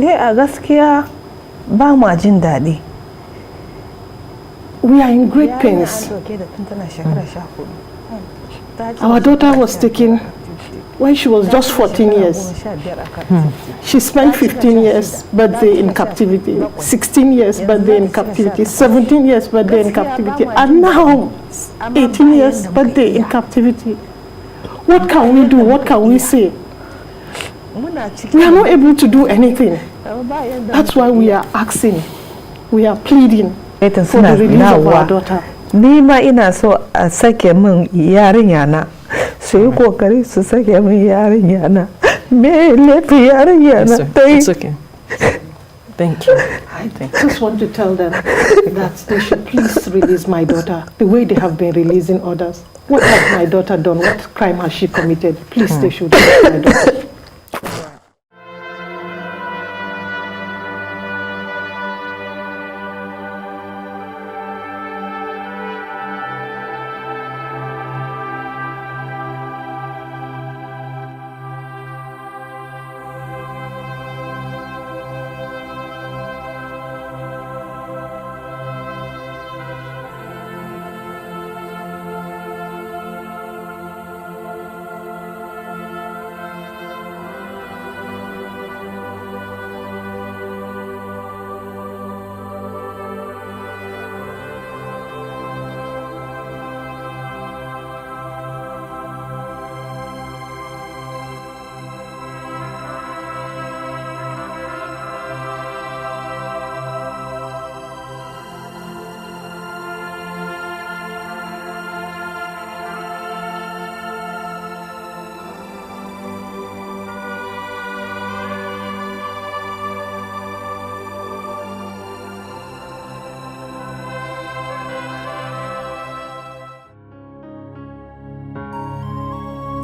Dai a gaskiya ba ma jin daɗi. We are in great pains. Our daughter was taken when she was just 14 years. She spent 15 years birthday in captivity, 16 years birthday in captivity, 17 years birthday in captivity, and now 18 years birthday in captivity. What can we do? What can we say? We are not able to do anything. That's why we are asking, we are pleading for the release of our daughter. Nima ina so a sake min yarinya na. Su yi kokari su sake min yarinya na. Me laifin yarinya na. It's okay. Thank you. I just want to tell them that they should please release my daughter the way they have been releasing others. What has my daughter done? What crime has she committed? Please, they should release my daughter.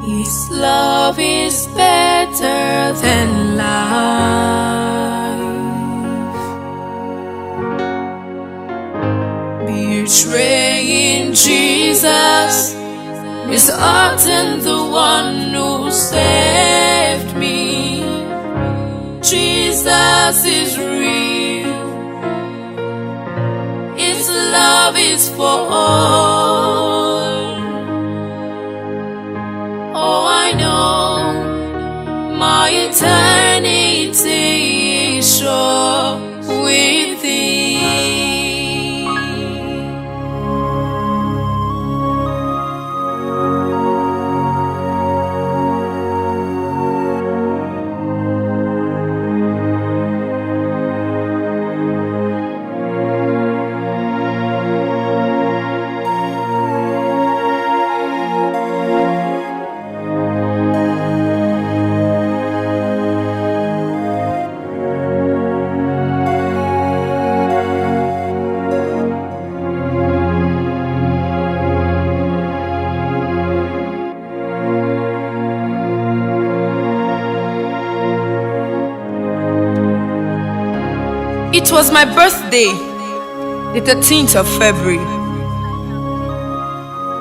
His love is better than life. Betraying Jesus is often the one who saved me. Jesus is real. His love is for all. Oh, I know my eternity is sure with Thee. It was my birthday, the 13th of February.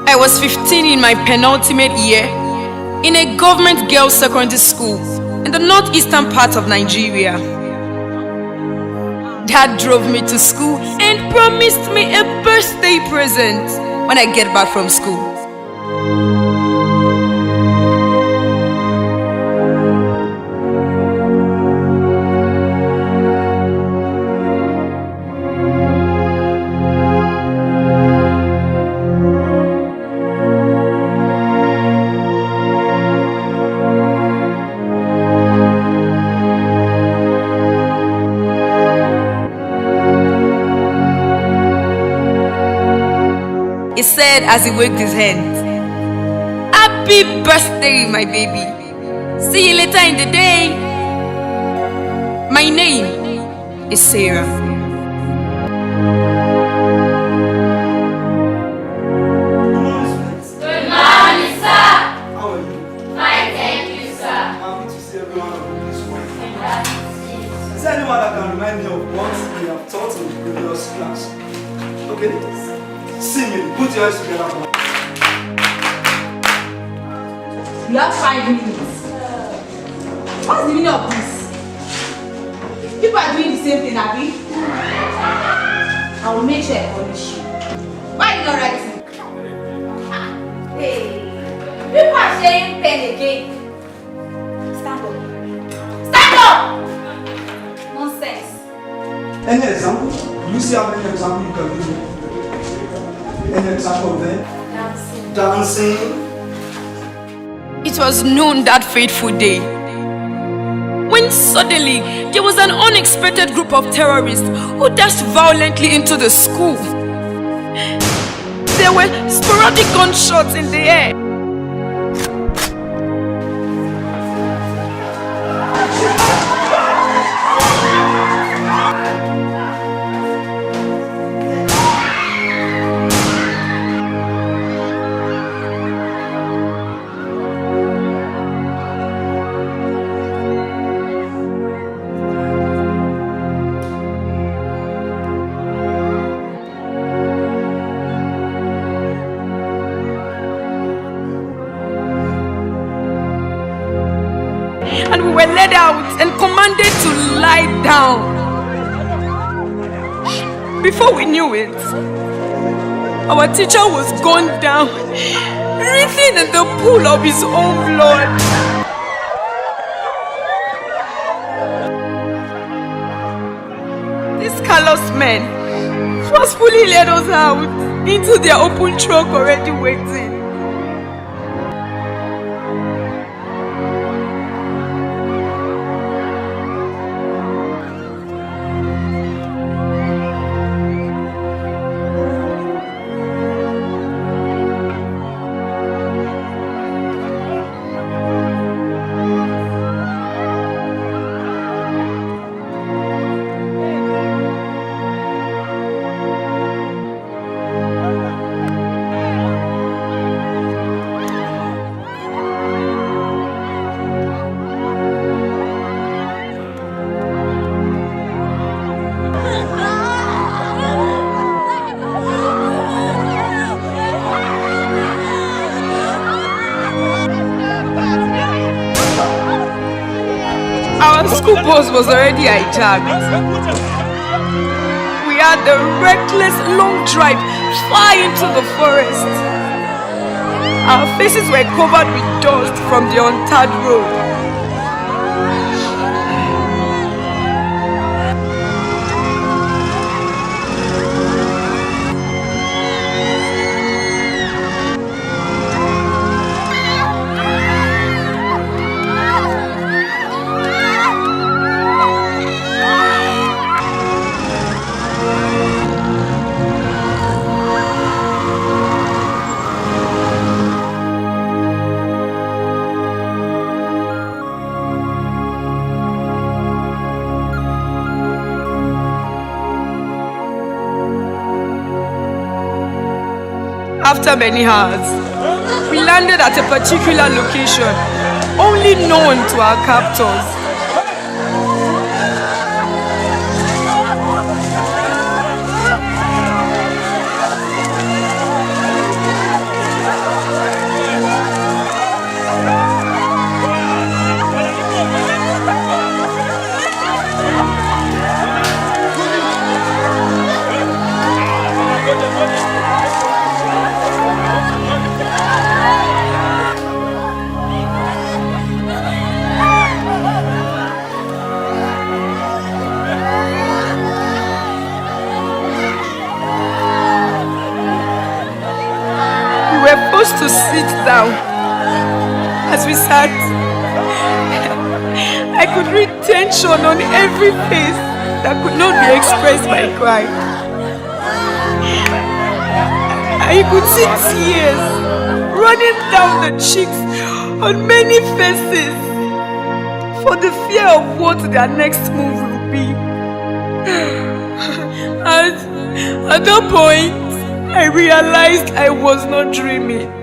I was 15 in my penultimate year in a government girls' secondary school in the northeastern part of Nigeria. Dad drove me to school and promised me a birthday present when I get back from school. He said as he waved his hand, "Happy birthday, my baby. See you later in the day. My name is Sarah." Good morning, sir. How are you? Fine, thank you, sir. I'm happy to see everyone of this one. Is there anyone that can remind me of what we have taught in the previous class? Okay? See me. Put your hands together. You have 5 minutes. What's the meaning of this? People are doing the same thing, Abby. I will make sure I punish you. Why are you not writing? Hey, people are sharing pen again. Stand up. Stand up! Nonsense. Any example? Do you see how many examples you can give me? Any example there? Dancing. It was noon that fateful day, when suddenly there was an unexpected group of terrorists who dashed violently into the school. There were sporadic gunshots in the air. And we were led out and commanded to lie down. Before we knew it, our teacher was gunned down, written in the pool of his own blood. These callous men forcefully led us out into their open truck already waiting. Our school bus was already hijacked. We had a reckless long drive far into the forest. Our faces were covered with dust from the untarred road. After many hours, we landed at a particular location, only known to our captors. To sit down. As we sat, I could read tension on every face that could not be expressed by cry. I could see tears running down the cheeks on many faces for the fear of what their next move will be. And at that point, I realized I was not dreaming.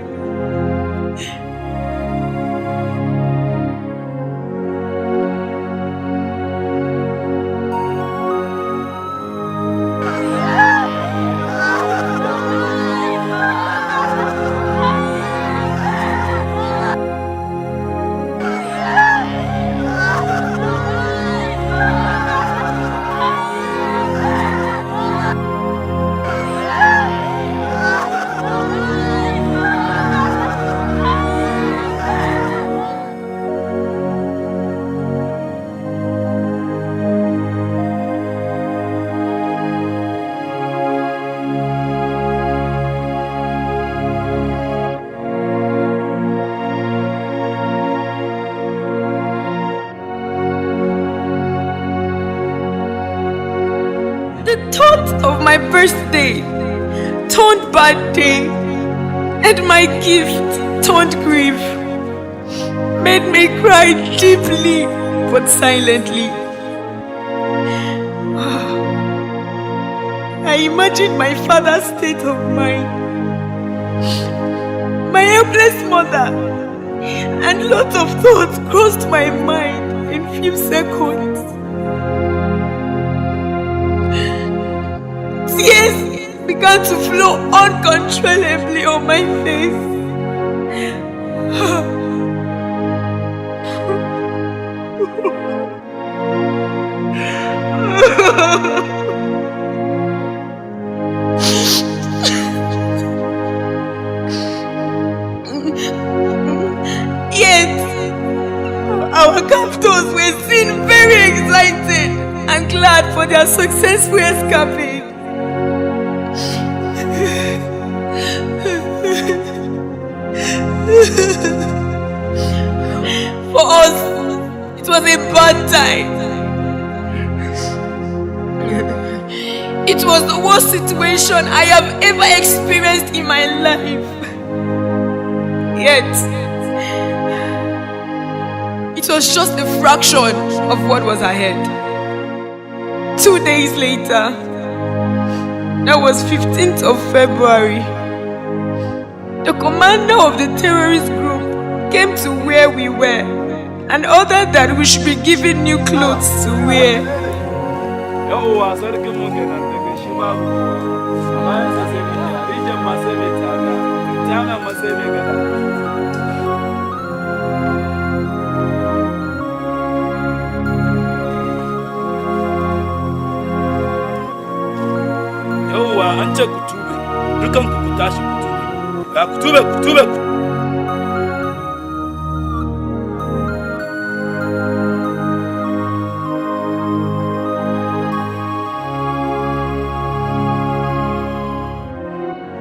of my birthday turned bad day, and my gift turned grief, made me cry deeply but silently. I imagined my father's state of mind, my helpless mother, and lots of thoughts crossed my mind in few seconds. Tears began to flow uncontrollably on my face. Yet, our captors were seen very excited and glad for their successful escapade. For us, it was a bad time. It was the worst situation I have ever experienced in my life. Yet, it was just a fraction of what was ahead. 2 days later, that was 15th of February, the commander of the terrorist group came to where we were and ordered that we should be given new clothes to wear.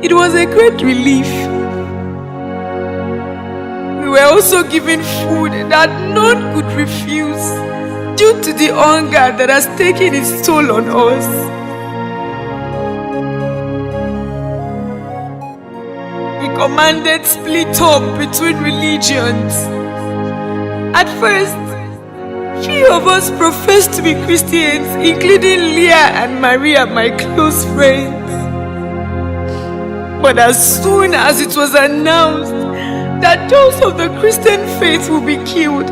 It was a great relief. We were also given food that none could refuse due to the hunger that has taken its toll on us. He commanded split up between religions. At first, few of us professed to be Christians, including Leah and Maria, my close friends. But as soon as it was announced that those of the Christian faith will be killed,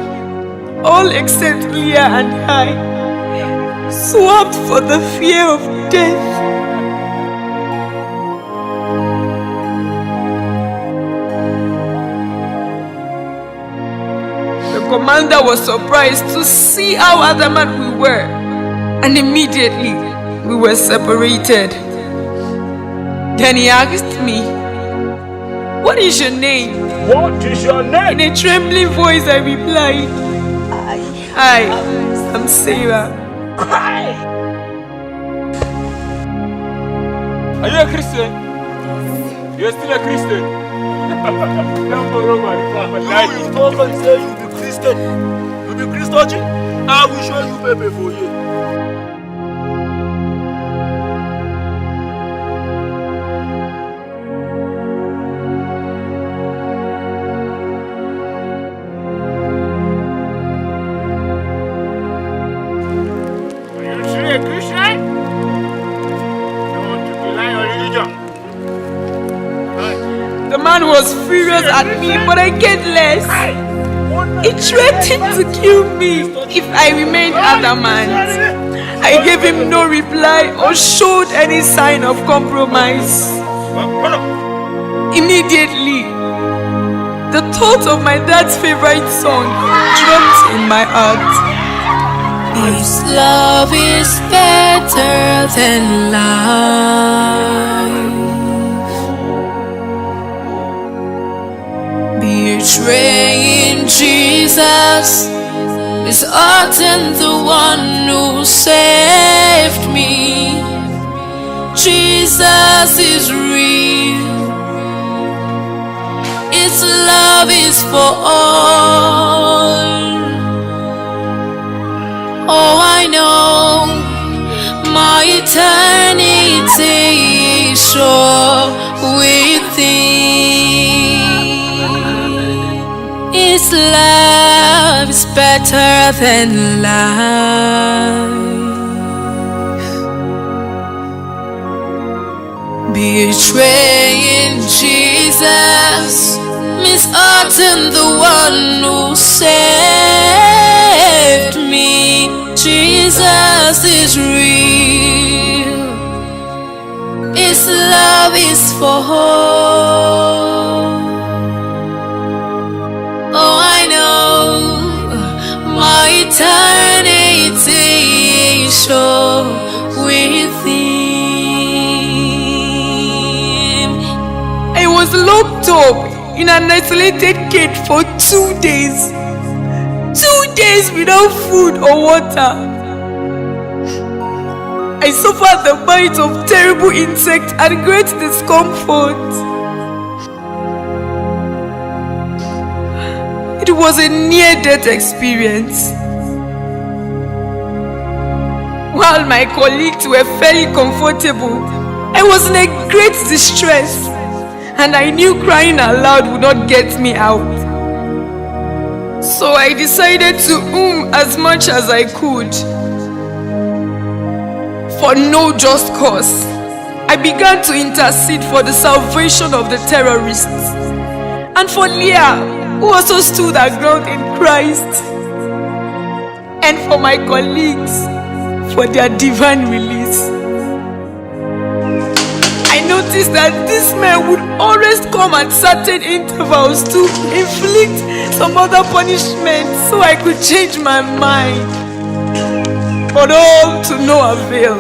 all except Leah and I swapped for the fear of death. The commander was surprised to see how adamant we were, and immediately we were separated. Then he asked me, "What is your name?" What is your name? In a trembling voice I replied, I am Sarah. Are you a Christian? You're still a Christian? Don't borrow my father. You will talk and say you be Christian. You be Christian? I will show you baby for you. The man was furious at me, but I cared less. He threatened to kill me if I remained adamant. I gave him no reply or showed any sign of compromise. Immediately, the thought of my dad's favorite song dropped in my heart. This love is better than life. Betraying Jesus is often the one who saved me. Jesus is real. Its love is for all. Oh, I know my eternity sure within. His love is better than life. Betraying Jesus means hurting the one who saved me. Jesus is real. His love is for all. Oh, I know my eternity is sure with Him. I was locked up in an isolated cage for 2 days. 2 days without food or water. I suffered the bite of terrible insects and great discomfort. It was a near-death experience. While my colleagues were fairly comfortable, I was in a great distress, and I knew crying aloud would not get me out. So I decided to as much as I could. For no just cause, I began to intercede for the salvation of the terrorists, and for Leah, who also stood her ground in Christ, and for my colleagues, for their divine release. I noticed that this man would always come at certain intervals to inflict some other punishment so I could change my mind, but all to no avail.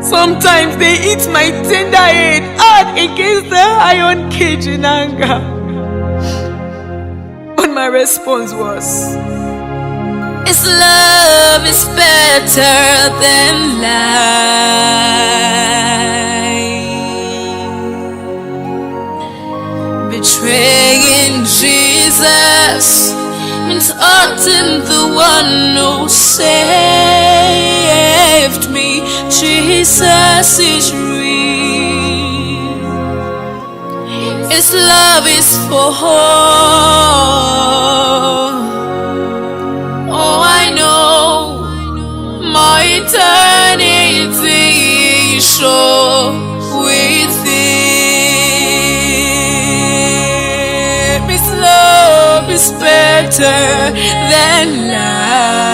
Sometimes they hit my tender head hard against the iron cage in anger. But my response was, His love is better than life. Betraying Jesus means hurting the one who saved me. Jesus is real. His love is for all. Oh, I know my eternity is sure with Him. His love is better than life.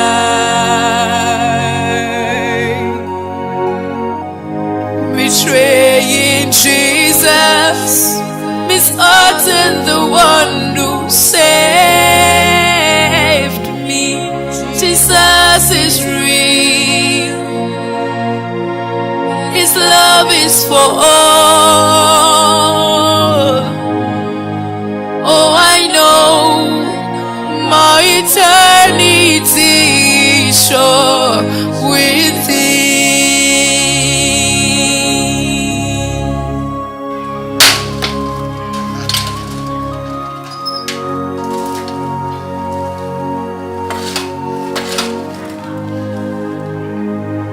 Betraying Jesus means hurting the one who saved me. Jesus is real. His love is for all. Oh, I know my eternity is sure with Him.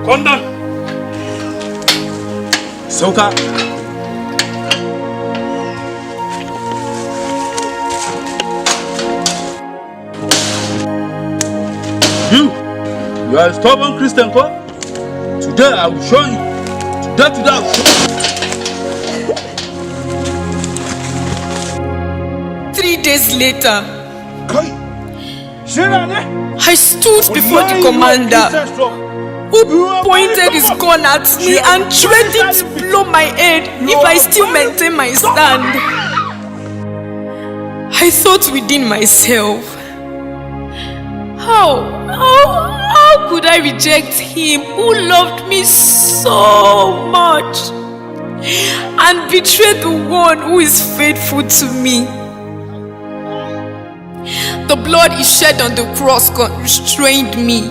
Come down. Soka. You are a stubborn Christian, huh? Today I will show you. Today I will show you. 3 days later, I stood before the commander, who pointed his gun at me and threatened to blow my head if I still maintain my stand. I thought within myself, how could I reject him who loved me so much and betray the one who is faithful to me? The blood he shed on the cross constrained me.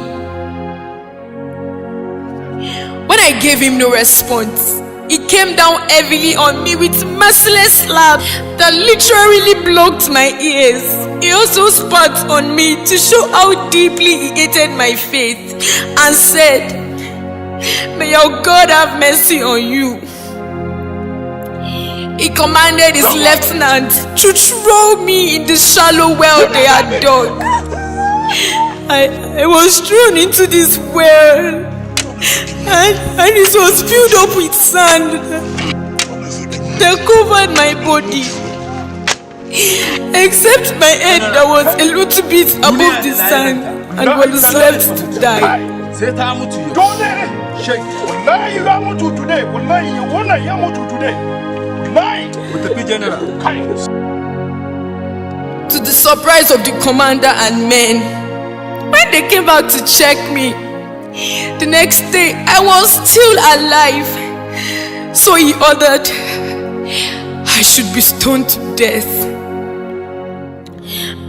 When I gave him no response, he came down heavily on me with merciless slaps that literally blocked my ears. He also spat on me to show how deeply he hated my faith and said, May your God have mercy on you. He commanded his lieutenant to throw me in the shallow well they had dug. I was thrown into this well, and it was filled up with sand that covered my body, except my head that was a little bit above the sand and was left to die. To the surprise of the commander and men, when they came out to check me, the next day I was still alive. So he ordered I should be stoned to death.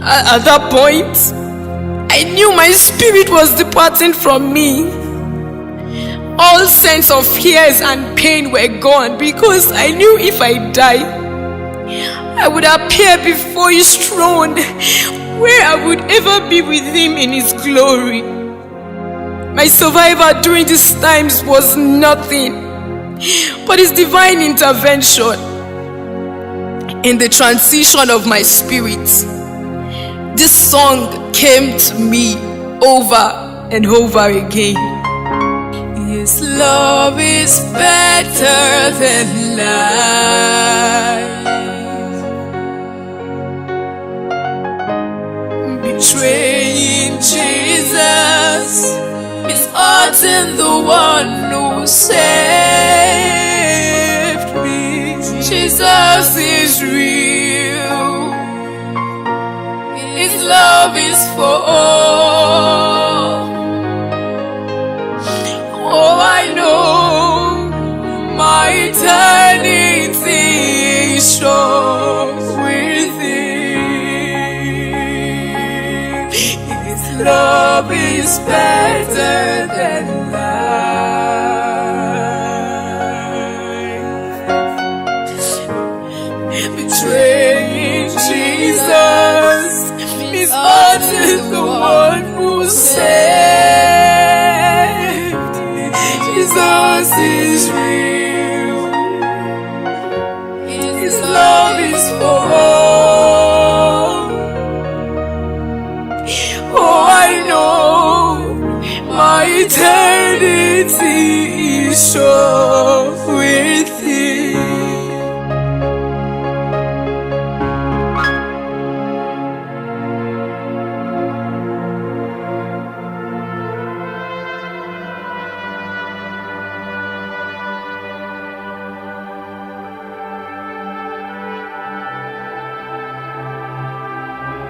At that point, I knew my spirit was departing from me. All sense of fears and pain were gone, because I knew if I died, I would appear before his throne, where I would ever be with him in his glory. My survival during these times was nothing but his divine intervention in the transition of my spirit. This song came to me over and over again. His love is better than life. Betraying Jesus is hurting the one who saved me. Jesus is real. His love is for all. Oh, I know my eternity is sure with Him. His love is better than life. Betraying Jesus is unto the one who saved. Jesus is real. His love is for all. Oh, I know my eternity is sure with Him.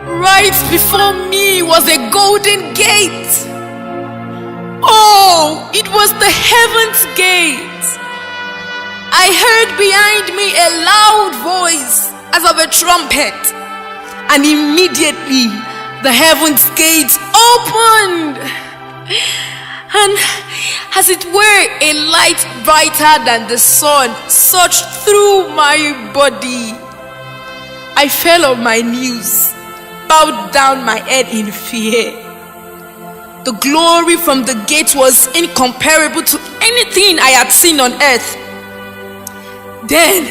Right before me was a golden gate. Oh, it was the heaven's gate. I heard behind me a loud voice as of a trumpet, and immediately the heaven's gates opened, and as it were, a light brighter than the sun surged through my body. I fell on my knees, bowed down my head in fear. The glory from the gate was incomparable to anything I had seen on earth. Then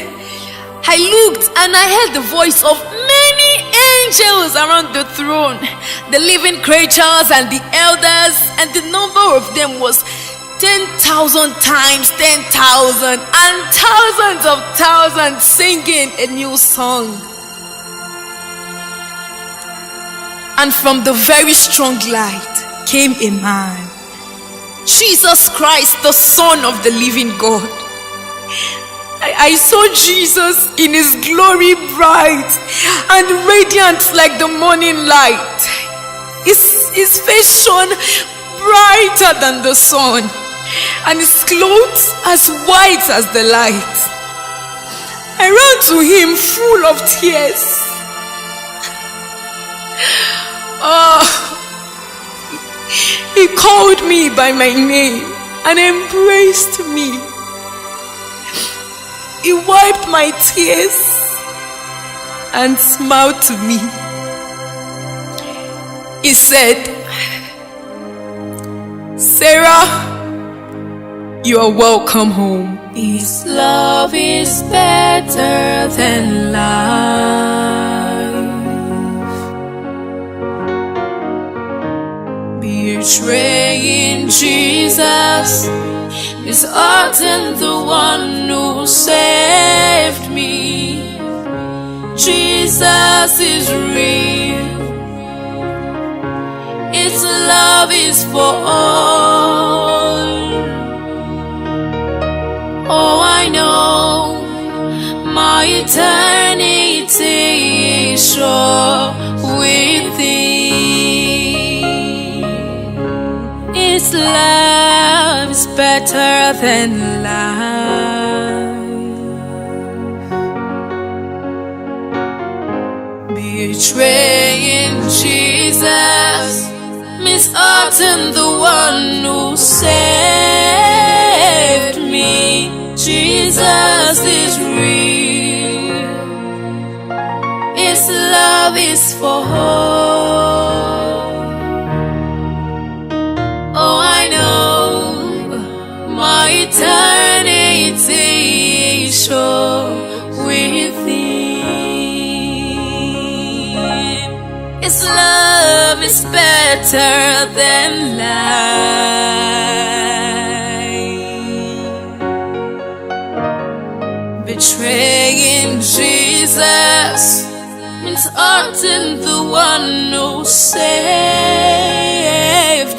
I looked and I heard the voice of many angels around the throne, the living creatures and the elders, and the number of them was 10,000 times 10,000, and thousands of thousands singing a new song. And from the very strong light came a man, Jesus Christ, the Son of the living God. I saw Jesus in His glory, bright and radiant like the morning light. His face shone brighter than the sun, and His clothes as white as the light. I ran to Him full of tears. He called me by my name and embraced me. He wiped my tears and smiled to me. He said, "Sarah, You are welcome home. His love is better than life. Betraying Jesus is hurting the one who saved me. Jesus is real. His love is for all. Oh, I know my eternity is sure with thee. His love is better than life. Betraying Jesus means hurting the one who saved me. Jesus is real. His love is for all. Oh, I know my eternity is sure with Him. His love is better than life. Betraying Jesus means hurting the one who saved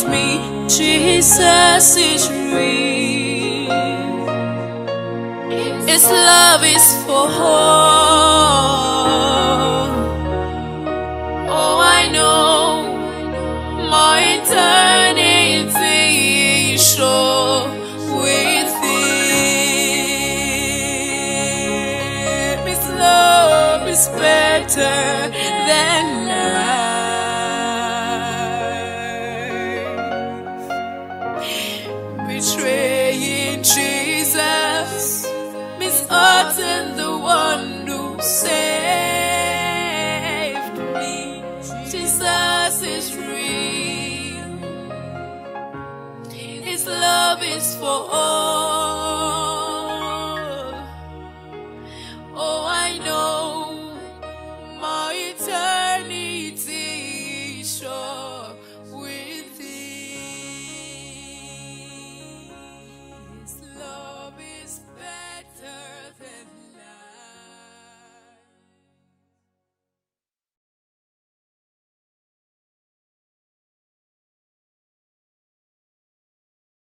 me. Jesus is real. His love is for all. Oh, I know my eternity is sure with Him. His love is better than life. Betraying Jesus means hurting the one who saved me. Jesus is real. His love is for all.